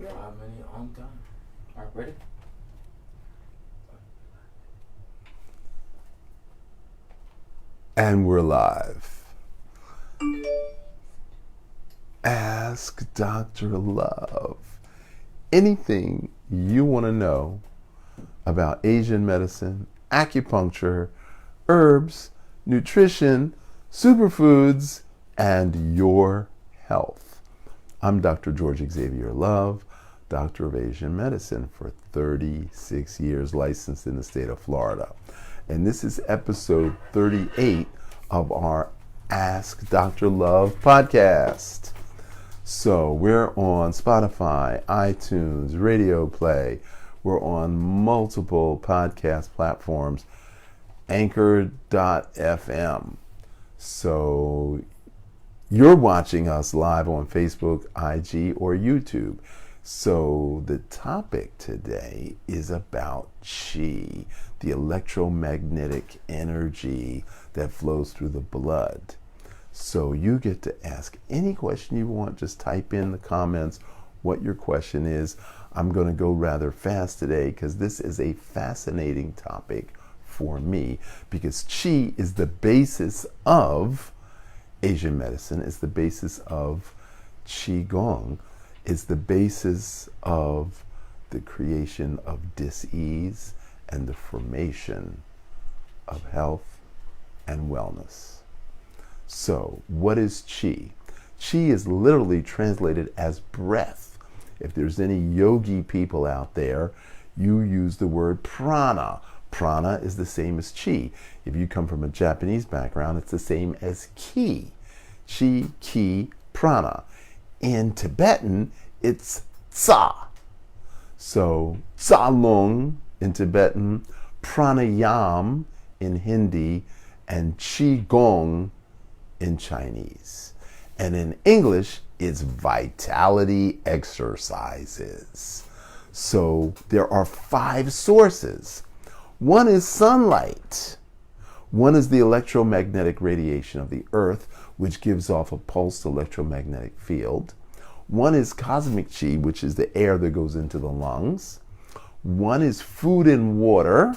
We are 5 minutes on time. All right, ready? And we're live. Ask Dr. Love anything you want to know about Asian medicine, acupuncture, herbs, nutrition, superfoods, and your health. I'm Dr. George Xavier Love, Doctor of Asian Medicine for 36 years, licensed in the state of Florida. And this is episode 38 of our Ask Dr. Love podcast. So we're on Spotify, iTunes, Radio Play. We're on multiple podcast platforms, Anchor.fm. So you're watching us live on Facebook, IG, or YouTube. So the topic today is about Qi, the electromagnetic energy that flows through the blood. So you get to ask any question you want. Just type in the comments what your question is. I'm going to go rather fast today because this is a fascinating topic for me, because Qi is the basis of Asian medicine. It's the basis of Qigong. It's the basis of the creation of dis-ease and the formation of health and wellness. So, what is Qi? Qi is literally translated as breath. If there's any yogi people out there, you use the word prana. Prana is the same as Qi. If you come from a Japanese background, it's the same as Ki. Qi, Ki, prana. In Tibetan, it's Tsa. So, Tsa Lung in Tibetan, Pranayam in Hindi, and Qi Gong in Chinese. And in English, it's vitality exercises. So, there are 5 sources. One is sunlight. One is the electromagnetic radiation of the earth, which gives off a pulsed electromagnetic field. One is cosmic Qi, which is the air that goes into the lungs. One is food and water.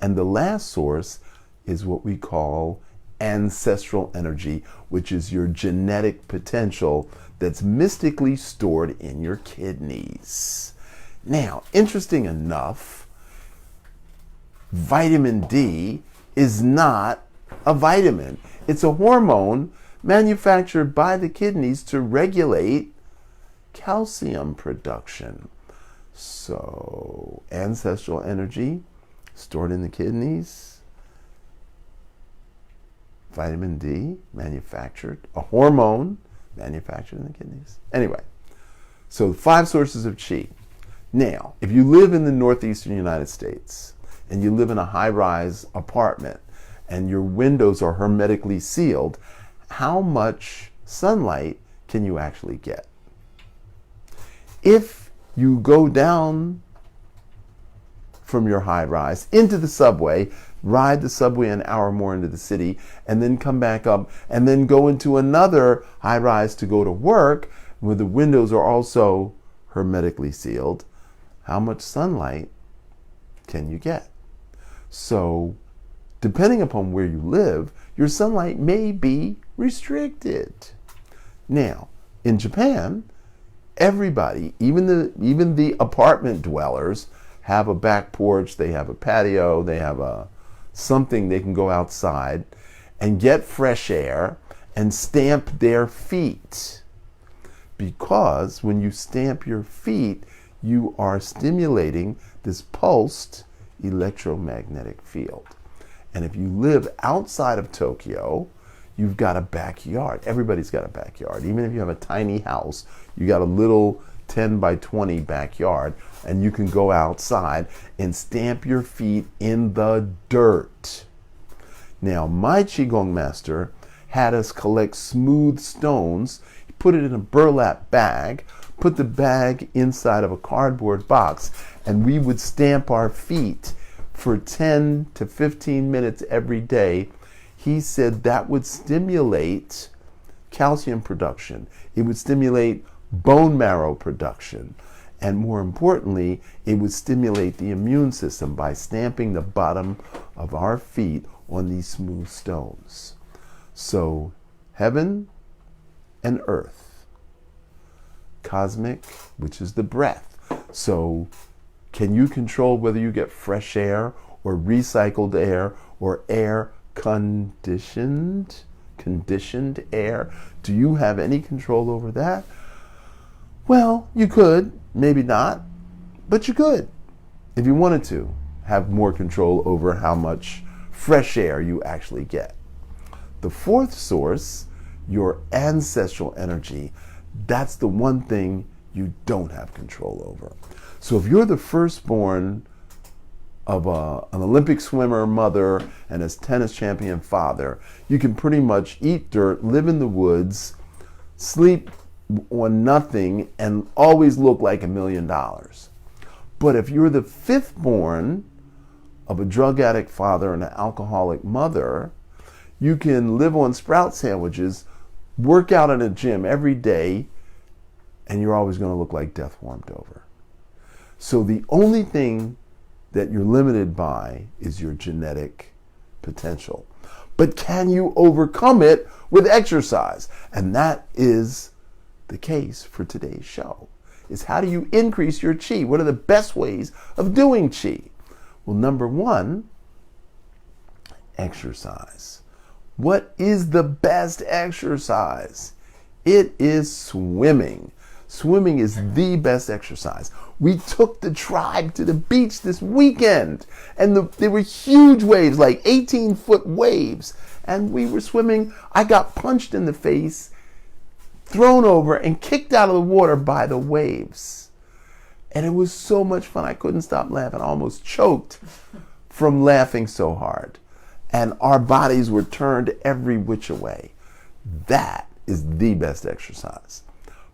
And the last source is what we call ancestral energy, which is your genetic potential that's mystically stored in your kidneys. Now, interesting enough, vitamin D is not a vitamin. It's a hormone manufactured by the kidneys to regulate calcium production. So, ancestral energy stored in the kidneys, vitamin D manufactured, a hormone manufactured in the kidneys. Anyway, so 5 sources of Qi. Now, if you live in the northeastern United States and you live in a high-rise apartment and your windows are hermetically sealed, how much sunlight can you actually get? If you go down from your high-rise into the subway, ride the subway an hour more into the city, and then come back up, and then go into another high-rise to go to work, where the windows are also hermetically sealed, how much sunlight can you get? So, depending upon where you live, your sunlight may be restricted. Now, in Japan, everybody, even the apartment dwellers, have a back porch, they have a patio, they have something they can go outside and get fresh air and stamp their feet. Because when you stamp your feet, you are stimulating this pulsed electromagnetic field. And if you live outside of Tokyo, you've got a backyard. Everybody's got a backyard. Even if you have a tiny house, you got a little 10 by 20 backyard, and you can go outside and stamp your feet in the dirt. Now, my Qigong master had us collect smooth stones, put it in a burlap bag, put the bag inside of a cardboard box, and we would stamp our feet for 10 to 15 minutes every day. He said that would stimulate calcium production. It would stimulate bone marrow production. And more importantly, it would stimulate the immune system by stamping the bottom of our feet on these smooth stones. So, heaven and earth. Cosmic, which is the breath. So, can you control whether you get fresh air or recycled air or air conditioned air? Do you have any control over that? Well, you could, maybe not, but you could, if you wanted to, have more control over how much fresh air you actually get. The fourth source, your ancestral energy, that's the one thing you don't have control over. So if you're the firstborn of an Olympic swimmer mother and a tennis champion father, you can pretty much eat dirt, live in the woods, sleep on nothing, and always look like $1 million. But if you're the fifth born of a drug addict father and an alcoholic mother, you can live on sprout sandwiches, work out in a gym every day, and you're always going to look like death warmed over. So the only thing that you're limited by is your genetic potential. But can you overcome it with exercise? And that is the case for today's show, is how do you increase your chi? What are the best ways of doing chi? Well, number one, exercise. What is the best exercise? It is swimming. Swimming is the best exercise. We took the tribe to the beach this weekend, and there were huge waves, like 18-foot waves, and we were swimming. I got punched in the face, thrown over, and kicked out of the water by the waves. And it was so much fun. I couldn't stop laughing. I almost choked from laughing so hard. And our bodies were turned every which way. That is the best exercise.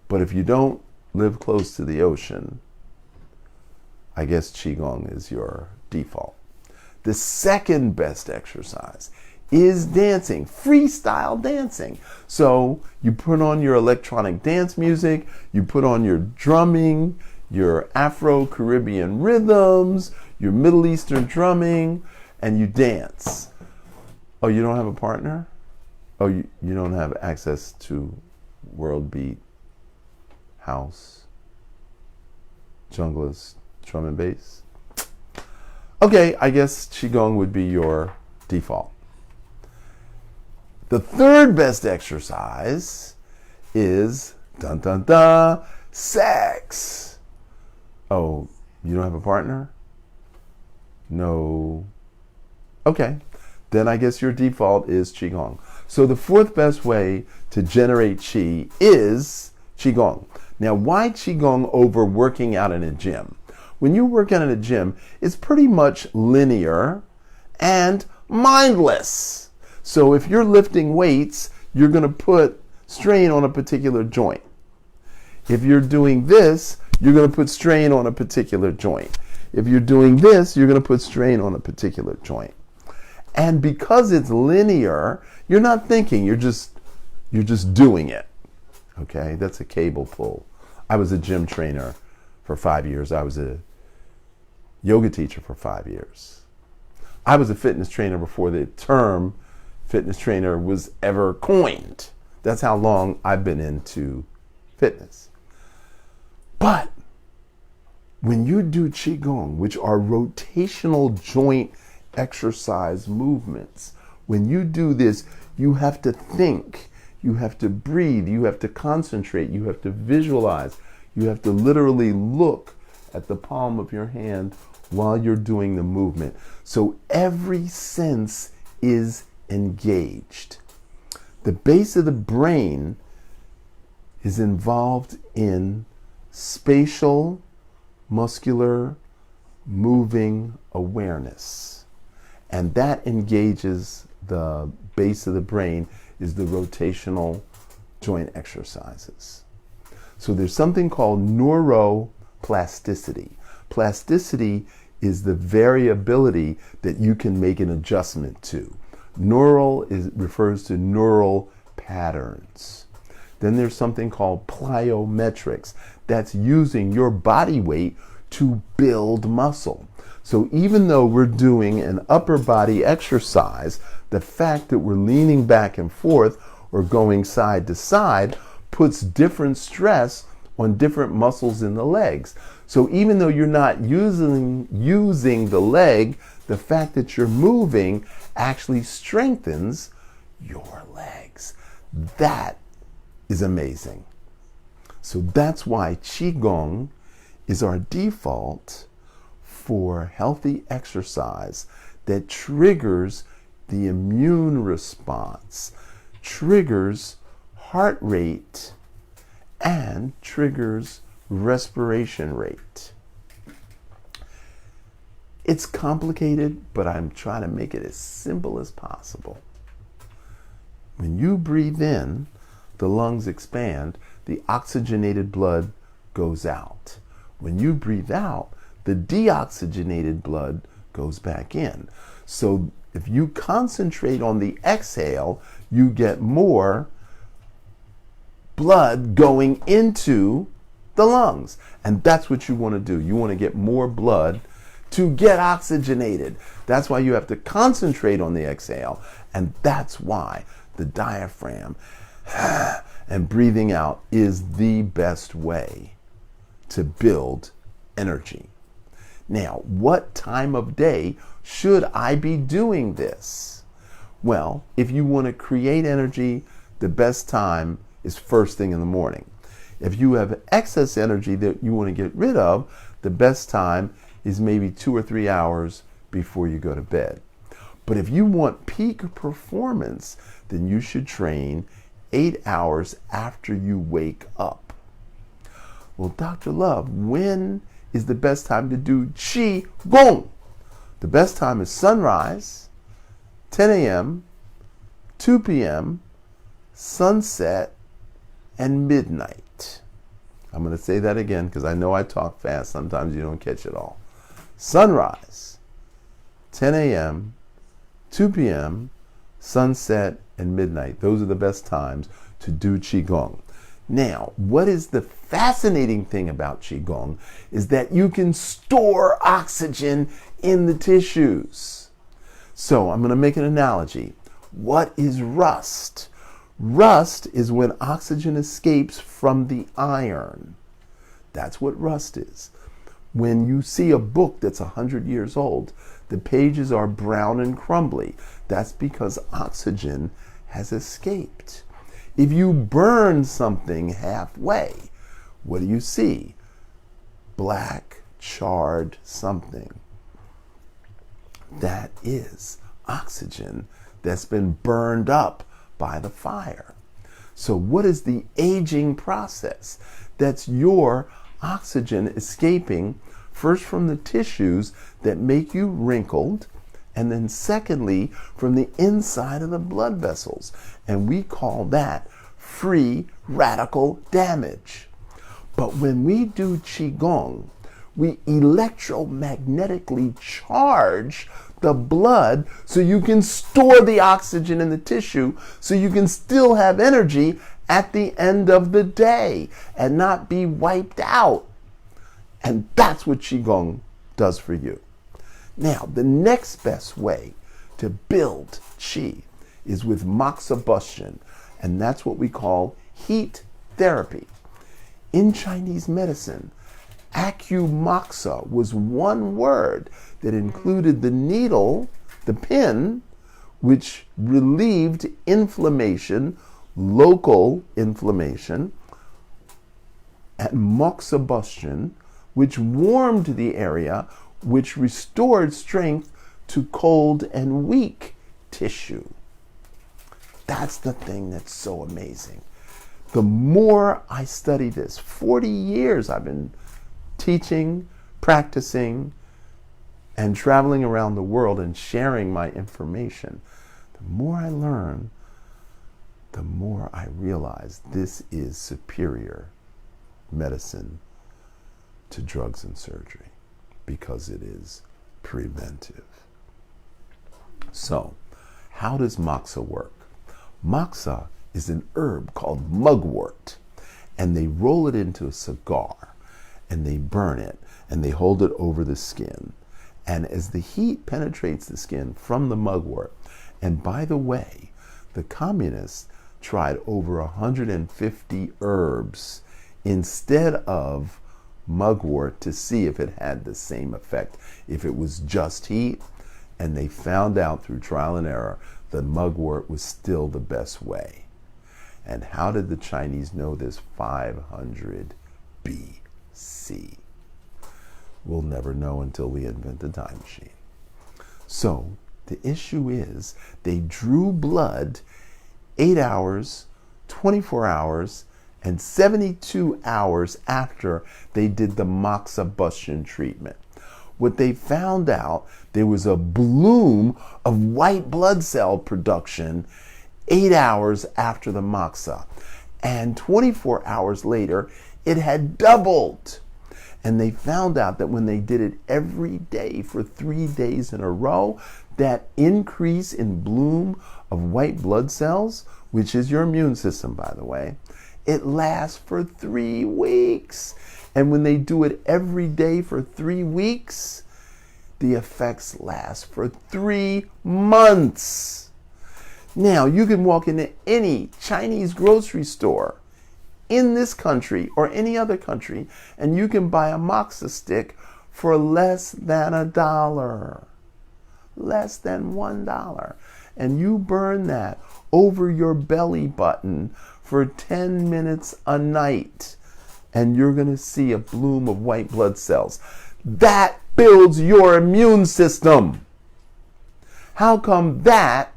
But if you don't live close to the ocean, I guess Qigong is your default. The second best exercise is dancing, freestyle dancing. So you put on your electronic dance music, you put on your drumming, your Afro-Caribbean rhythms, your Middle Eastern drumming, and you dance. Oh, you don't have a partner? Oh, you don't have access to world beat, house, junglist, drum and bass? Okay, I guess Qigong would be your default. The third best exercise is, dun dun dun, sex. Oh, you don't have a partner? No. Okay, then I guess your default is Qigong. So the fourth best way to generate Qi is Qigong. Now, why Qigong over working out in a gym? When you work out in a gym, it's pretty much linear and mindless. So if you're lifting weights, you're going to put strain on a particular joint. If you're doing this, you're going to put strain on a particular joint. If you're doing this, you're going to put strain on a particular joint. And because it's linear, you're not thinking, you're just doing it. Okay, that's a cable pull. I was a gym trainer for 5 years. I was a yoga teacher for 5 years. I was a fitness trainer before the term fitness trainer was ever coined. That's how long I've been into fitness. But when you do Qigong, which are rotational joint exercise movements, when you do this, you have to think, you have to breathe, you have to concentrate, you have to visualize, you have to literally look at the palm of your hand while you're doing the movement. So every sense is engaged. The base of the brain is involved in spatial, muscular, moving awareness. And that engages the base of the brain, is the rotational joint exercises. So there's something called neuroplasticity. Plasticity is the variability that you can make an adjustment to. Neural refers to neural patterns. Then there's something called plyometrics. That's using your body weight to build muscle. So even though we're doing an upper body exercise, the fact that we're leaning back and forth or going side to side puts different stress on different muscles in the legs. So even though you're not using the leg, the fact that you're moving actually strengthens your legs. That is amazing. So that's why Qigong is our default for healthy exercise that triggers the immune response, triggers heart rate, and triggers respiration rate. It's complicated, but I'm trying to make it as simple as possible. When you breathe in, the lungs expand, the oxygenated blood goes out. When you breathe out, the deoxygenated blood goes back in. So if you concentrate on the exhale, you get more blood going into the lungs. And that's what you want to do. You want to get more blood to get oxygenated. That's why you have to concentrate on the exhale. And that's why the diaphragm and breathing out is the best way to build energy. Now, what time of day should I be doing this? Well, if you want to create energy, the best time is first thing in the morning. If you have excess energy that you want to get rid of, the best time is maybe 2 or 3 hours before you go to bed. But if you want peak performance, then you should train 8 hours after you wake up. Well, Dr. Love, when is the best time to do Qi Gong? The best time is sunrise, 10 a.m., 2 p.m., sunset, and midnight. I'm going to say that again because I know I talk fast. Sometimes you don't catch it all. Sunrise, 10 a.m., 2 p.m., sunset, and midnight. Those are the best times to do Qigong. Now, what is the fascinating thing about Qigong is that you can store oxygen in the tissues. So I'm going to make an analogy. What is rust? Rust is when oxygen escapes from the iron. That's what rust is. When you see a book that's 100 years old, the pages are brown and crumbly. That's because oxygen has escaped. If you burn something halfway, what do you see? Black, charred something. That is oxygen that's been burned up by the fire. So what is the aging process? That's your oxygen escaping first from the tissues that make you wrinkled, and then secondly from the inside of the blood vessels. And we call that free radical damage. But when we do Qigong, we electromagnetically charge the blood so you can store the oxygen in the tissue so you can still have energy at the end of the day and not be wiped out. And that's what Qigong does for you. Now, the next best way to build Qi is with moxibustion, and that's what we call heat therapy. In Chinese medicine, acumoxa was one word that included the needle, the pin, which relieved inflammation, local inflammation, and moxibustion, which warmed the area, which restored strength to cold and weak tissue. That's the thing that's so amazing. The more I study this, 40 years I've been teaching, practicing, and traveling around the world and sharing my information, the more I learn, the more I realize this is superior medicine to drugs and surgery because it is preventive. So, how does moxa work? Moxa is an herb called mugwort. And they roll it into a cigar and they burn it and they hold it over the skin. And as the heat penetrates the skin from the mugwort, and by the way, the communists tried over 150 herbs instead of mugwort to see if it had the same effect, if it was just heat, and they found out through trial and error that mugwort was still the best way. And how did the Chinese know this? 500 BC. We'll never know until we invent the time machine. So the issue is they drew blood 8 hours, 24 hours, and 72 hours after they did the moxibustion treatment. What they found out, there was a bloom of white blood cell production 8 hours after the moxa. And 24 hours later, it had doubled. And they found out that when they did it every day for 3 days in a row, that increase in bloom of white blood cells, which is your immune system, by the way, it lasts for 3 weeks. And when they do it every day for 3 weeks, the effects last for 3 months. Now, you can walk into any Chinese grocery store in this country or any other country, and you can buy a moxa stick for less than $1. Less than $1. And you burn that over your belly button for 10 minutes a night, and you're going to see a bloom of white blood cells. That builds your immune system. How come that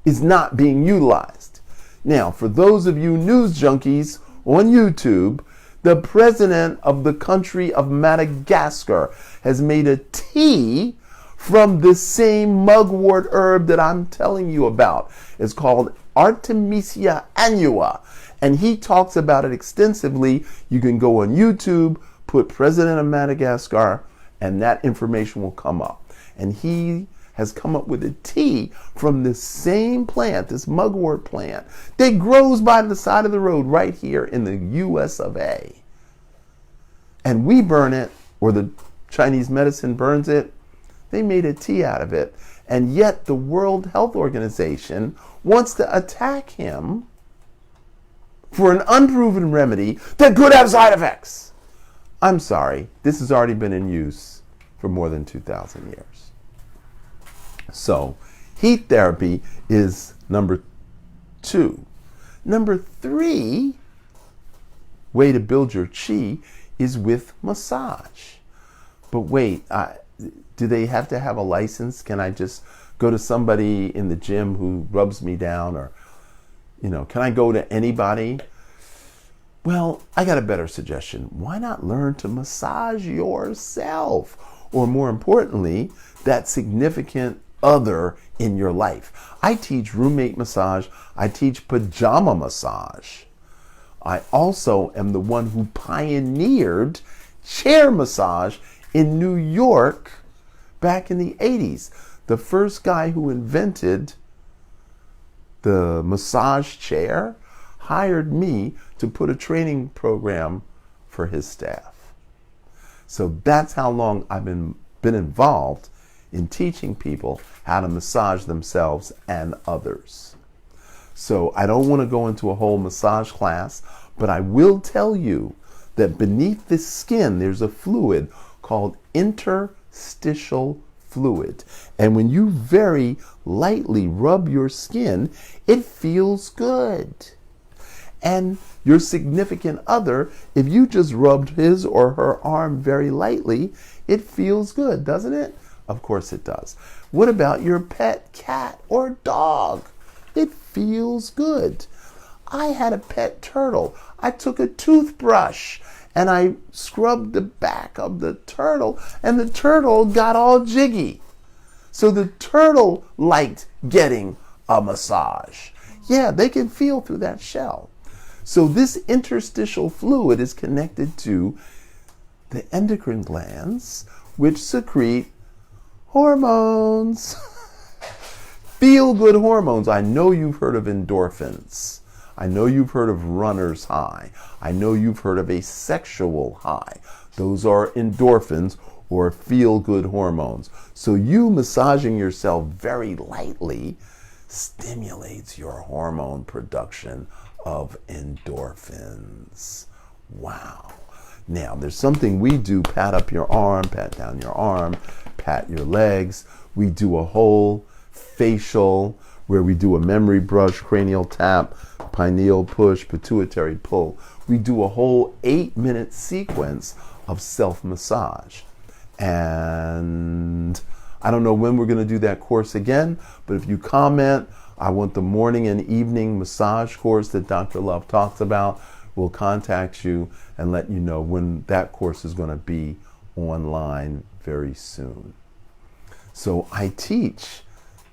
is not being utilized? Now, for those of you news junkies on YouTube, the president of the country of Madagascar has made a tea from the same mugwort herb that I'm telling you about. It's called Artemisia annua, and he talks about it extensively. You can go on YouTube, put President of Madagascar, and that information will come up. And he has come up with a tea from the same plant, this mugwort plant, that grows by the side of the road right here in the US of A. And we burn it, or the Chinese medicine burns it. They made a tea out of it. And yet the World Health Organization wants to attack him for an unproven remedy that could have side effects. I'm sorry, this has already been in use for more than 2,000 years. So, heat therapy is number 2. Number 3 way to build your chi is with massage. But wait, do they have to have a license? Can I just go to somebody in the gym who rubs me down? Or, can I go to anybody? Well, I got a better suggestion. Why not learn to massage yourself? Or more importantly, that significant other in your life. I teach roommate massage. I teach pajama massage. I also am the one who pioneered chair massage in New York back in the 80s. The first guy who invented the massage chair hired me to put a training program for his staff. So that's how long I've been involved in teaching people how to massage themselves and others. So I don't want to go into a whole massage class, but I will tell you that beneath the skin there's a fluid called interstitial fluid. And when you very lightly rub your skin, it feels good. And your significant other, if you just rubbed his or her arm very lightly, it feels good, doesn't it? Of course it does. What about your pet cat or dog? It feels good. I had a pet turtle. I took a toothbrush and I scrubbed the back of the turtle, and the turtle got all jiggy. So the turtle liked getting a massage. Yeah, they can feel through that shell. So this interstitial fluid is connected to the endocrine glands, which secrete hormones. Feel-good hormones. I know you've heard of endorphins. I know you've heard of runner's high. I know you've heard of a sexual high. Those are endorphins or feel-good hormones. So you massaging yourself very lightly stimulates your hormone production of endorphins. Wow. Now, there's something we do: pat up your arm, pat down your arm, pat your legs. We do a whole facial where we do a memory brush, cranial tap, pineal push, pituitary pull. We do a whole 8-minute sequence of self-massage. And I don't know when we're going to do that course again, but if you comment, I want the morning and evening massage course that Dr. Love talks about, we'll contact you and let you know when that course is going to be online very soon. So I teach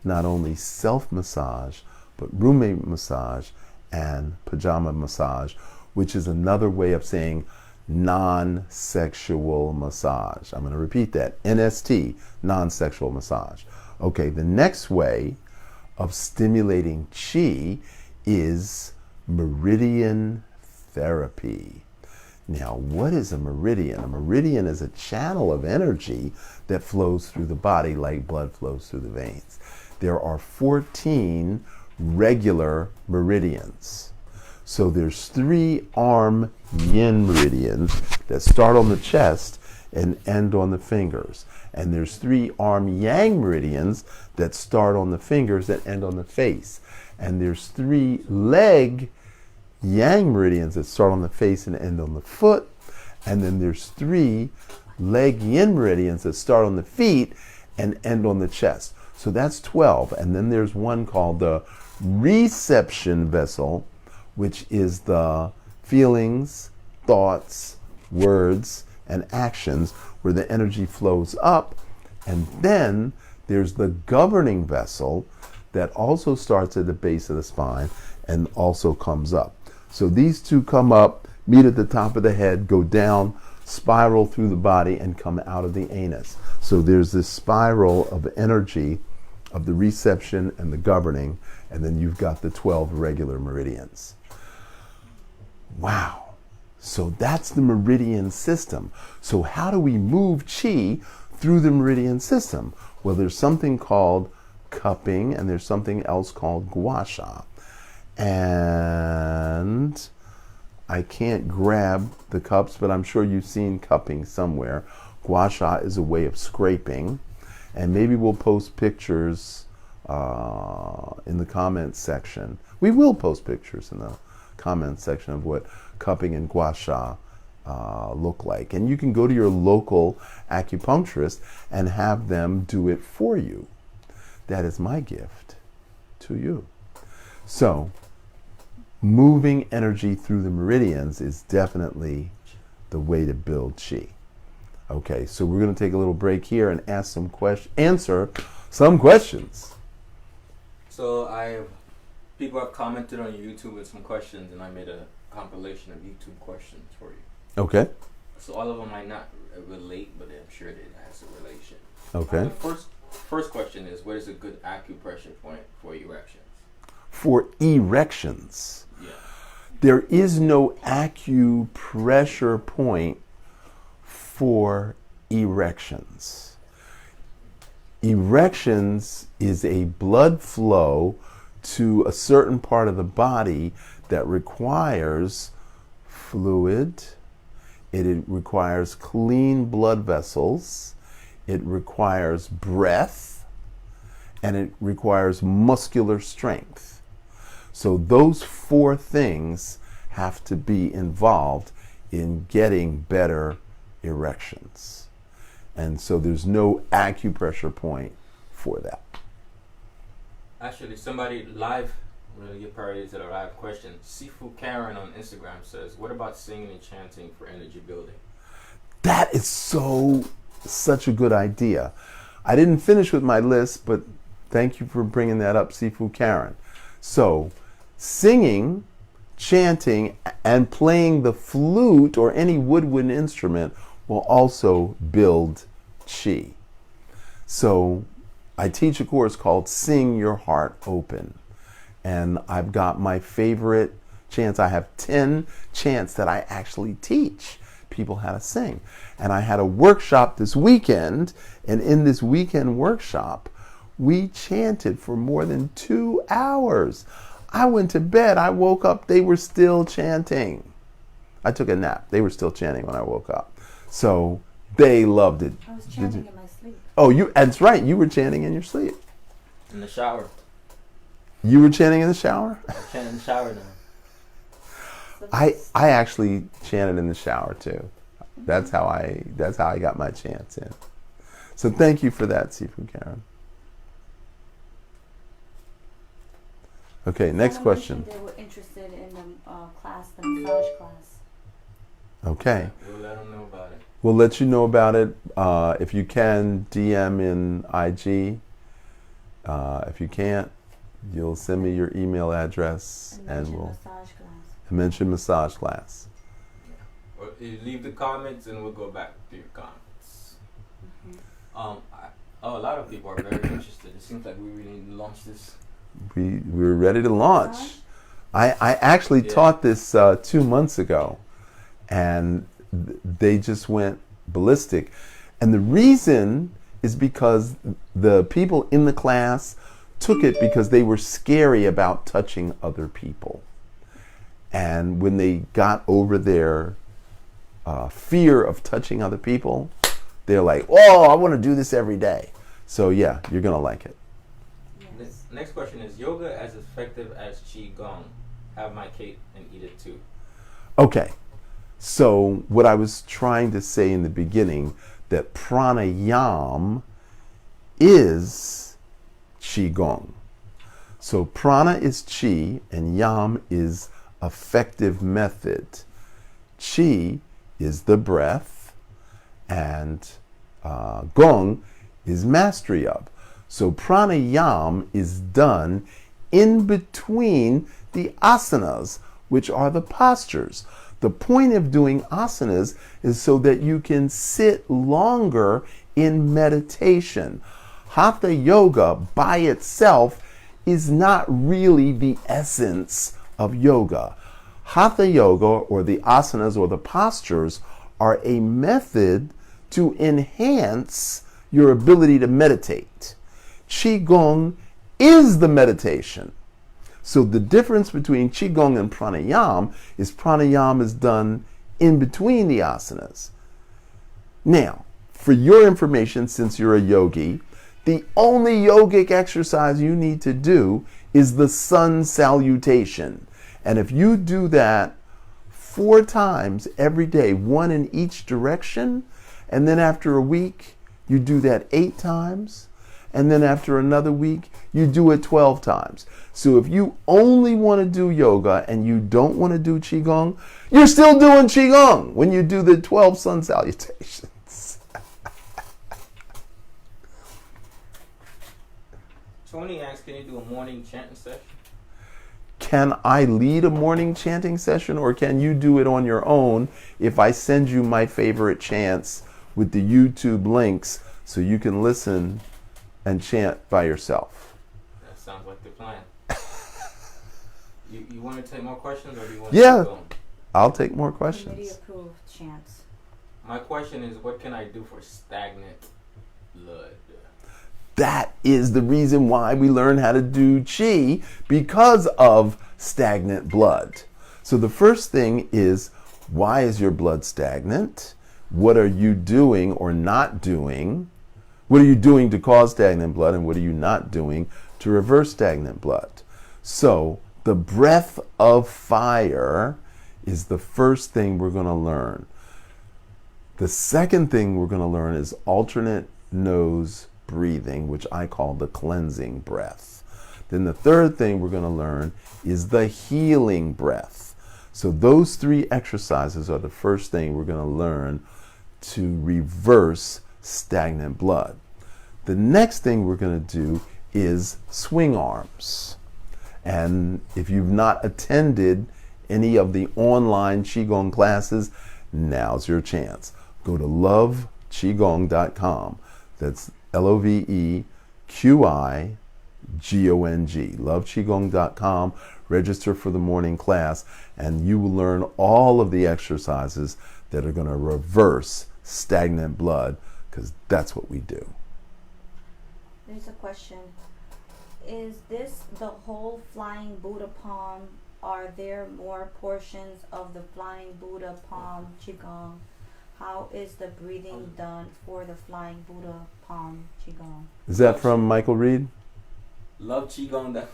not only self-massage, but roommate massage and pajama massage, which is another way of saying non-sexual massage. I'm going to repeat that. NST, non-sexual massage. Okay, the next way of stimulating chi is meridian therapy. Now, what is a meridian? A meridian is a channel of energy that flows through the body like blood flows through the veins. There are 14 regular meridians. So there's 3 arm yin meridians that start on the chest and end on the fingers. And there's 3 arm yang meridians that start on the fingers and end on the face. And there's 3 leg yang meridians that start on the face and end on the foot. And then there's 3 leg yin meridians that start on the feet and end on the chest. So that's 12. And then there's one called the reception vessel, which is the feelings, thoughts, words, and actions where the energy flows up. And then there's the governing vessel that also starts at the base of the spine and also comes up. So these 2 come up, meet at the top of the head, go down, spiral through the body, and come out of the anus. So there's this spiral of energy of the reception and the governing, and then you've got the 12 regular meridians. Wow. So that's the meridian system. So how do we move chi through the meridian system? Well, there's something called cupping, and there's something else called gua sha. And I can't grab the cups, but I'm sure you've seen cupping somewhere. Gua sha is a way of scraping. And maybe we'll post pictures in the comments section. We will post pictures in the comments section of what cupping and gua sha look like. And you can go to your local acupuncturist and have them do it for you. That is my gift to you. So, moving energy through the meridians is definitely the way to build chi. Okay, so we're going to take a little break here and answer some questions. So people have commented on YouTube with some questions, and I made a compilation of YouTube questions for you. Okay. So all of them might not relate, but I'm sure it has a relation. Okay. The first question is, what is a good acupressure point for erections? For erections, Yeah. there is no acupressure point for erections. Erections is a blood flow to a certain part of the body that requires fluid. It requires clean blood vessels. It requires breath. And it requires muscular strength. So those 4 things have to be involved in getting better erections. And so there's no acupressure point for that. Actually, somebody live, I'm going to give priority to the live question. Sifu Karen on Instagram says, what about singing and chanting for energy building? That is such a good idea. I didn't finish with my list, but thank you for bringing that up, Sifu Karen. So, singing, chanting, and playing the flute or any woodwind instrument will also build chi. So, I teach a course called Sing Your Heart Open. And I've got my favorite chants. I have 10 chants that I actually teach people how to sing. And I had a workshop this weekend, and in this weekend workshop, we chanted for more than 2 hours. I went to bed. I woke up. They were still chanting. I took a nap. They were still chanting when I woke up. So they loved it. I was chanting in my sleep. Oh, that's right. You were chanting in your sleep. In the shower. You were chanting in the shower? I chant in the shower now. So I actually chanted in the shower too. That's how I got my chants in. So thank you for that, Sifu Karen. Okay, next someone question. mentioned they were interested in the class, the massage class. Okay. We'll let them know about it. We'll let you know about it. If you can, DM in IG. If you can't, you'll send me your email address and mention we'll massage class. mention massage class. Or you leave the comments and we'll go back to your comments. A lot of people are very interested. It seems like we really need to launch this. We were ready to launch. I actually taught this 2 months ago, and they just went ballistic. And the reason is because the people in the class took it because they were scary about touching other people. And when they got over their fear of touching other people, they're like, oh, I want to do this every day. So yeah, you're going to like it. Yes. Next question is, yoga as effective as Qigong? Have my cake and eat it too. Okay, so what I was trying to say in the beginning, that pranayam is Qigong. So prana is chi and yam is effective method. Chi is the breath and gong is mastery of. So pranayam is done in between the asanas, which are the postures. The point of doing asanas is so that you can sit longer in meditation. Hatha yoga by itself is not really the essence of yoga. Hatha yoga, or the asanas or the postures, are a method to enhance your ability to meditate. Qigong is the meditation. So the difference between Qigong and pranayam is done in between the asanas. Now, for your information, since you're a yogi, the only yogic exercise you need to do is the sun salutation. And if you do that 4 times every day, 1 in each direction, and then after a week, you do that 8 times, and then after another week, you do it 12 times. So if you only want to do yoga and you don't want to do Qigong, you're still doing Qigong when you do the 12 sun salutations. Tony asks, can you do a morning chanting session? Can I lead a morning chanting session, or can you do it on your own if I send you my favorite chants with the YouTube links so you can listen and chant by yourself? That sounds like the plan. You want to take more questions, or do you want Yeah. to keep going? I'll take more Committee questions. approved chants. My question is, what can I do for stagnant blood? That is the reason why we learn how to do Qi, because of stagnant blood. So the first thing is, why is your blood stagnant? What are you doing or not doing? What are you doing to cause stagnant blood, and what are you not doing to reverse stagnant blood? So the breath of fire is the first thing we're going to learn. The second thing we're going to learn is alternate nose breathing, which I call the cleansing breath. Then the third thing we're going to learn is the healing breath. So those 3 exercises are the first thing we're going to learn to reverse stagnant blood. The next thing we're going to do is swing arms. And if you've not attended any of the online Qigong classes, now's your chance. Go to loveqigong.com. That's LOVEQI G-O-N-G, lovechigong.com. Register for the morning class, and you will learn all of the exercises that are going to reverse stagnant blood, because that's what we do. There's a question. Is this the whole Flying Buddha palm? Are there more portions of the Flying Buddha palm Qigong? How is the breathing done for the Flying Buddha palm Qigong? Is that from Michael Reed? Love Qigong.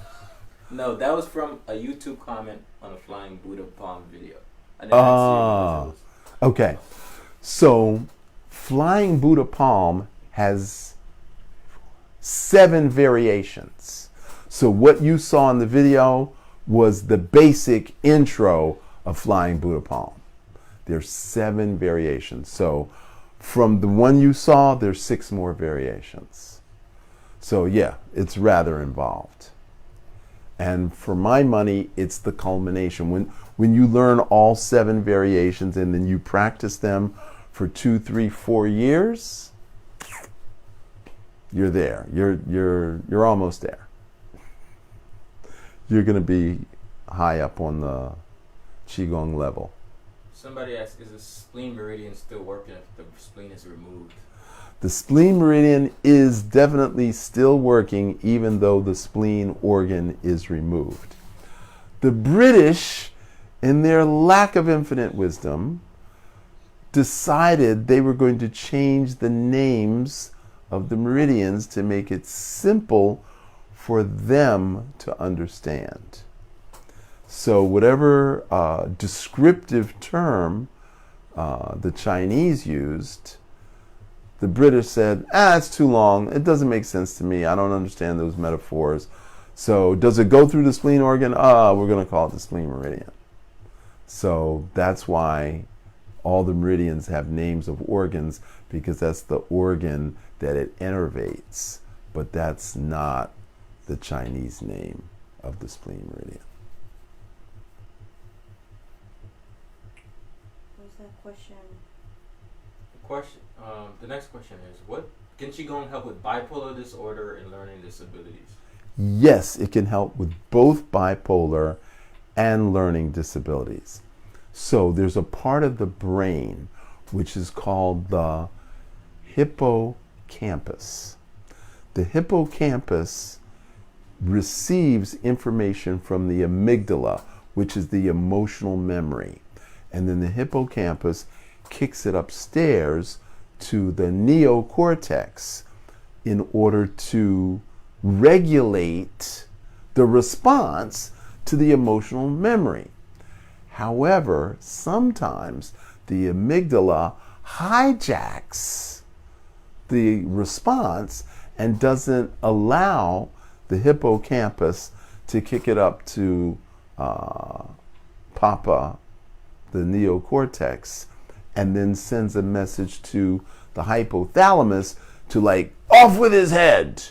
No, that was from a YouTube comment on a Flying Buddha palm video. I didn't see it because it was Okay. So, Flying Buddha palm has 7 variations. So what you saw in the video was the basic intro of Flying Buddha palm. There's 7 variations. So from the one you saw, there's 6 more variations. So yeah, it's rather involved. And for my money, it's the culmination. When you learn all 7 variations and then you practice them for 2, 3, 4 years, you're there. You're almost there. You're going to be high up on the Qigong level. Somebody asked, is the spleen meridian still working if the spleen is removed? The spleen meridian is definitely still working even though the spleen organ is removed. The British, in their lack of infinite wisdom, decided they were going to change the names of the meridians to make it simple for them to understand. So whatever descriptive term the Chinese used, the British said, it's too long. It doesn't make sense to me. I don't understand those metaphors. So does it go through the spleen organ? We're going to call it the spleen meridian. So that's why all the meridians have names of organs, because that's the organ that it innervates. But that's not the Chinese name of the spleen meridian. What's that question? The next question is, what can Qigong help with bipolar disorder and learning disabilities? Yes, it can help with both bipolar and learning disabilities. So there's a part of the brain which is called the hippocampus. The hippocampus receives information from the amygdala, which is the emotional memory. And then the hippocampus kicks it upstairs to the neocortex in order to regulate the response to the emotional memory. However, sometimes the amygdala hijacks the response and doesn't allow the hippocampus to kick it up to Papa, the neocortex, and then sends a message to the hypothalamus to off with his head.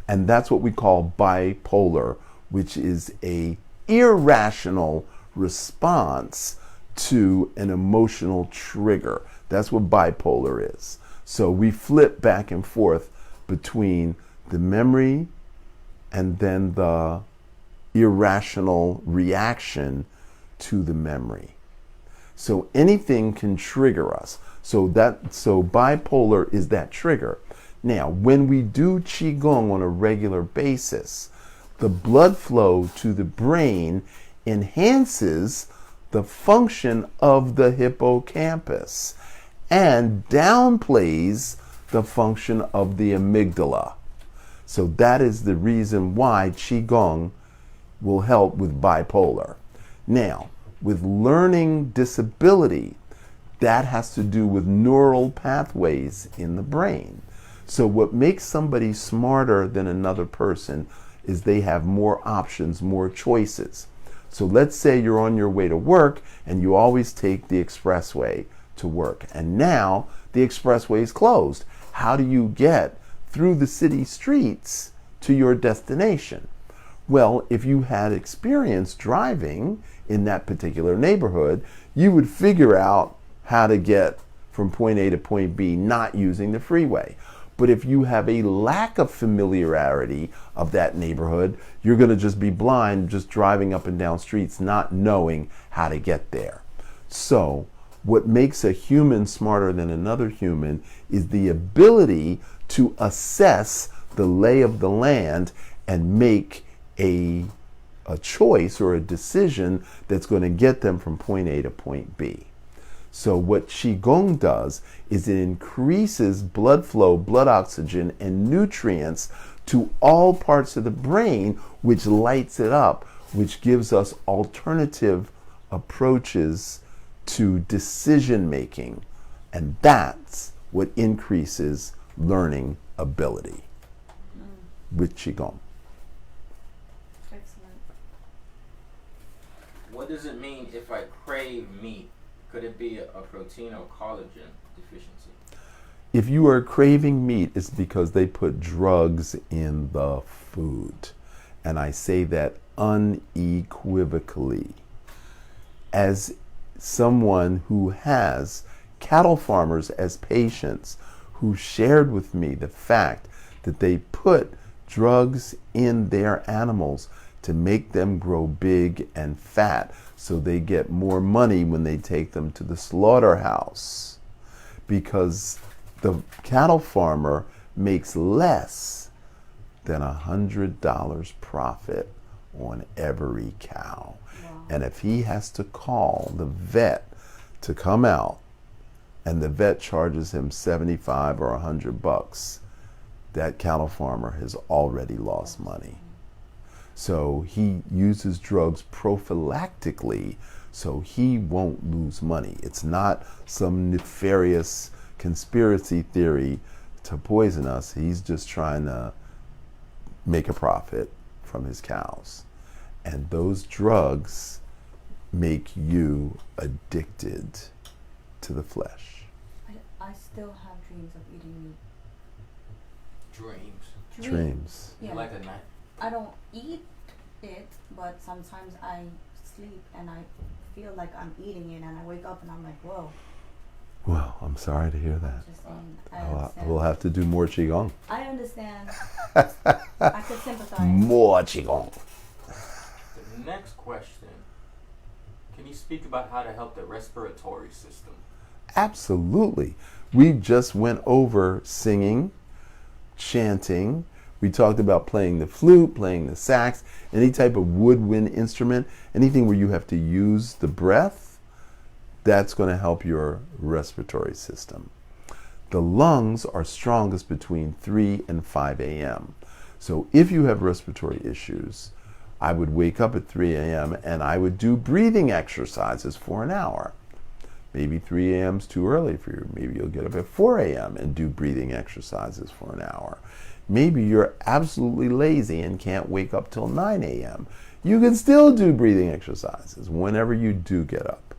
And that's what we call bipolar, which is a irrational response to an emotional trigger. That's what bipolar is. So we flip back and forth between the memory and then the irrational reaction to the memory. So anything can trigger us. So bipolar is that trigger. Now, when we do Qigong on a regular basis, the blood flow to the brain enhances the function of the hippocampus and downplays the function of the amygdala. So that is the reason why Qigong will help with bipolar. Now, with learning disability, that has to do with neural pathways in the brain. So what makes somebody smarter than another person is they have more options, more choices. So let's say you're on your way to work and you always take the expressway to work. And now the expressway is closed. How do you get through the city streets to your destination? Well, if you had experience driving in that particular neighborhood, you would figure out how to get from point A to point B not using the freeway. But if you have a lack of familiarity of that neighborhood, you're going to just be blind, just driving up and down streets, not knowing how to get there. So what makes a human smarter than another human is the ability to assess the lay of the land and make a choice or a decision that's going to get them from point A to point B. So what Qigong does is it increases blood flow, blood oxygen, and nutrients to all parts of the brain, which lights it up, which gives us alternative approaches to decision making. And that's what increases learning ability with Qigong. Excellent. What does it mean if I crave meat? Could it be a protein or collagen deficiency? If you are craving meat, it's because they put drugs in the food. And I say that unequivocally. As someone who has cattle farmers as patients who shared with me the fact that they put drugs in their animals to make them grow big and fat so they get more money when they take them to the slaughterhouse, because the cattle farmer makes less than $100 profit on every cow. Wow. And if he has to call the vet to come out and the vet charges him $75 or $100, that cattle farmer has already lost money. So he uses drugs prophylactically so he won't lose money. It's not some nefarious conspiracy theory to poison us. He's just trying to make a profit from his cows. And those drugs make you addicted to the flesh. I still have dreams of eating meat. Dreams. Dreams. Yeah. Like a night. I don't eat it, but sometimes I sleep and I feel like I'm eating it, and I wake up and I'm like, whoa. Well, I'm sorry to hear that. Just saying, I understand. We'll have to do more Qigong. I understand. I could sympathize. More Qigong. The next question. Can you speak about how to help the respiratory system? Absolutely. We just went over singing, chanting. We talked about playing the flute, playing the sax, any type of woodwind instrument, anything where you have to use the breath, that's going to help your respiratory system. The lungs are strongest between 3 and 5 a.m. So if you have respiratory issues, I would wake up at 3 a.m. and I would do breathing exercises for an hour. Maybe 3 a.m. is too early for you. Maybe you'll get up at 4 a.m. and do breathing exercises for an hour. Maybe you're absolutely lazy and can't wake up till 9 a.m. You can still do breathing exercises whenever you do get up.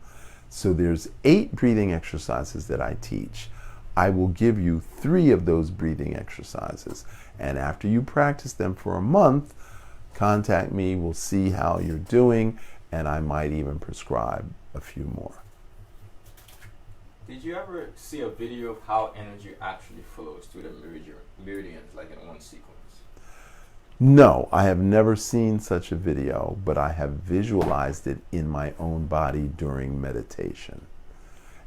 So there's 8 breathing exercises that I teach. I will give you 3 of those breathing exercises. And after you practice them for a month, contact me, we'll see how you're doing, and I might even prescribe a few more. Did you ever see a video of how energy actually flows through the meridians, like in one sequence? No, I have never seen such a video, but I have visualized it in my own body during meditation.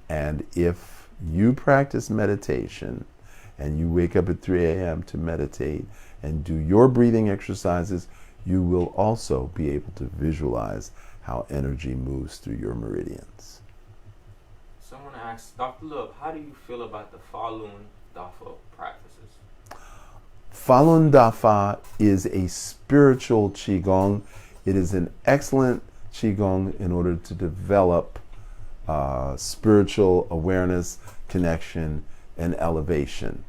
And if you practice meditation and you wake up at 3 a.m. to meditate and do your breathing exercises, you will also be able to visualize how energy moves through your meridians. Someone asked, Dr. Loeb, how do you feel about the Falun Dafa practices? Falun Dafa is a spiritual Qigong. It is an excellent Qigong in order to develop spiritual awareness, connection, and elevation.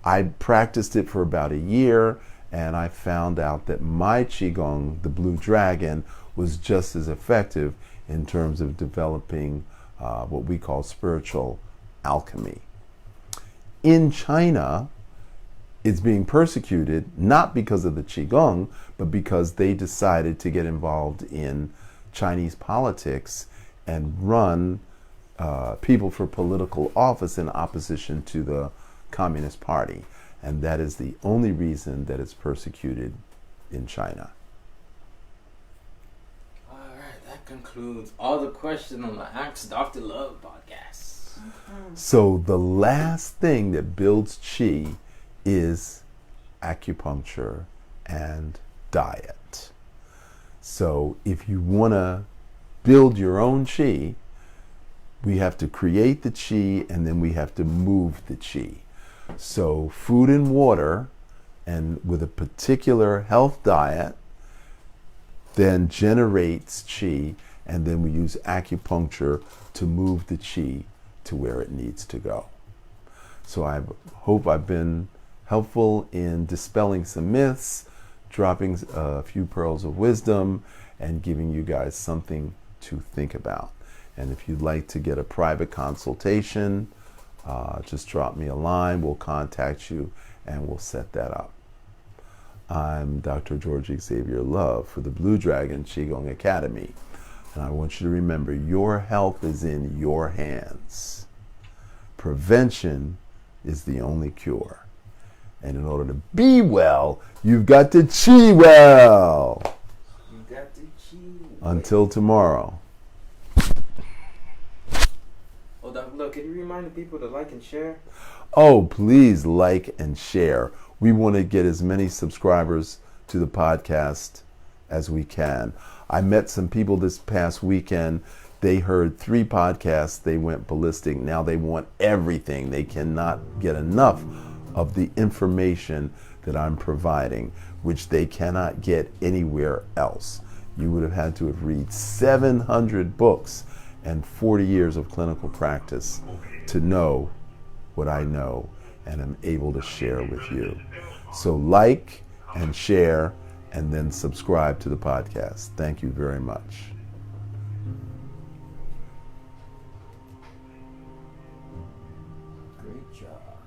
I practiced it for about a year, and I found out that my Qigong, the Blue Dragon, was just as effective in terms of developing what we call spiritual alchemy. In China, it's being persecuted not because of the Qigong, but because they decided to get involved in Chinese politics and run people for political office in opposition to the Communist Party, and that is the only reason that it's persecuted in China. All right, that concludes all the questions on the Ask Dr. Love podcast. So the last thing that builds qi is acupuncture and diet. So if you want to build your own qi, we have to create the qi and then we have to move the qi. So food and water, and with a particular health diet, then generates qi, and then we use acupuncture to move the qi to where it needs to go. So I hope I've been helpful in dispelling some myths, dropping a few pearls of wisdom, and giving you guys something to think about. And if you'd like to get a private consultation, just drop me a line. We'll contact you and we'll set that up. I'm Dr. George Xavier Love for the Blue Dragon Qigong Academy. And I want you to remember, your health is in your hands. Prevention is the only cure. And in order to be well, you've got to Qi well. You got to Qi. Until tomorrow. Oh, Dr. Love, can you remind the people to like and share? Oh, please like and share. We want to get as many subscribers to the podcast as we can. I met some people this past weekend. They heard 3 podcasts. They went ballistic. Now they want everything. They cannot get enough of the information that I'm providing, which they cannot get anywhere else. You would have had to have read 700 books and 40 years of clinical practice to know what I know and am able to share with you. So like and share and then subscribe to the podcast. Thank you very much. Great job.